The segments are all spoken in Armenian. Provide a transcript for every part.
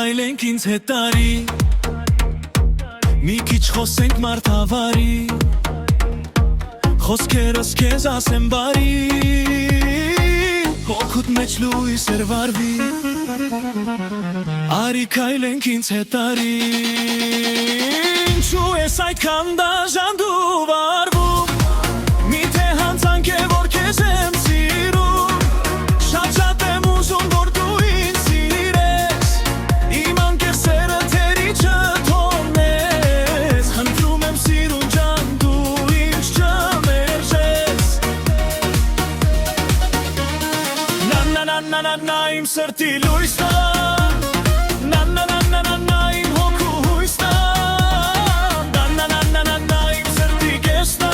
քայլենք ինձ հետ տարի Մի քիչ խոսենք մարդավարի Խոսքերս քեզ ասեմ բարի Հոգուտ մեջ լույս էր վարվի Արի քայլենք ինձ հետ տարի Ինչու ես այդքան դաժան դու վարվում Միթե հանցանք է որ քեզ եմ սիրում Շատ եմ ուզում որ դու ինձ սիրես Իմ անկեղծերը թերի չթողնես Խնդրում եմ սիրուն ջան դու ինձ չմերժես Նա իմ սրտի լույսն է Նա իմ հոգու հույսն է Նա իմ սրտի կեսն է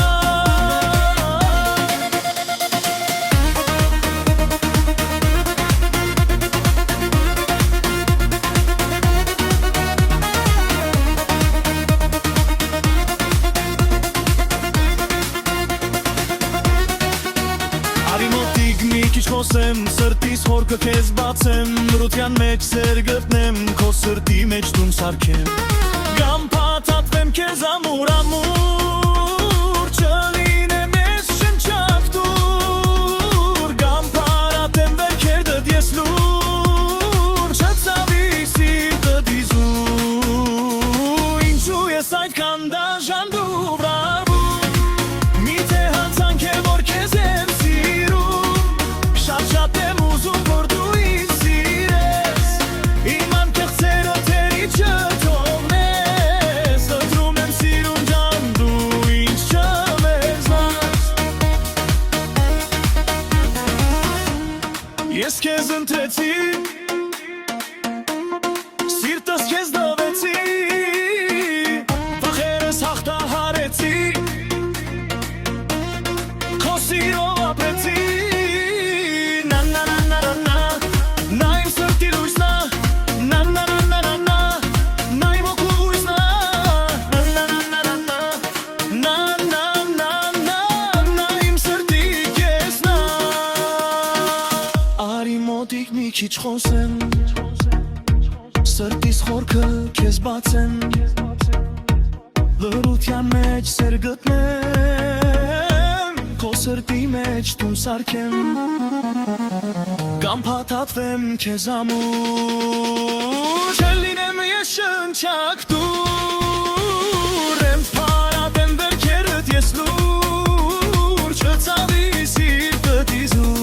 Արի մոտիկ մի քիչ խոսեմ Սրտիս հորքը քեզ բացեմ Լրության մեջ սեր գտնեմ Քո սրտի մեջ տուն սարքեմ Կամ փաթաթվեմ քեզ ամուր Չլինեմ ես շնչակ դուր Կամ պարատեմ վերքերդդ ես լուր Չծավի սիրտդ իզուր Ինչու ես այդքան դաժան դու վարվում Միթե հանցանք է որ քեզ եմ Շատ եմ ուզում որ դու ինձ սիրես Իմ անկեղծերը թերի չթողնես Խնդրում եմ սիրուն ջան դու ինձ չմերժես Ես քեզ ընտրեցի Սիրտս քեզ դավեցի Վախերս հաղթահարեցի Քո սիրով ապրեցի Մի քիչ խոսեմ Սրտիս խորքը քեզ բացեմ Լրության մեջ սեր գտնեմ Քո սրտի մեջ տուն սարքեմ Կամ փաթաթվեմ քեզ ամուր Չլինեմ ես շնչակ դուր Եմ պարատեմ վերքերդ ես լուր Չծավի սիրտդ իզուր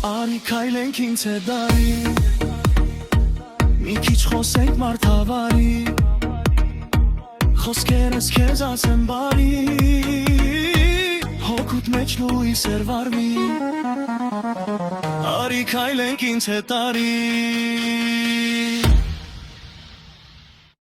Արի քայլենք ինձ հետ տարի Մի քիչ խոսենք մարդավարի Խոսքերս քեզ ասեմ բարի Հոգուտ մեջ լույս էր վարվի Արի քայլենք ինձ հետ տարի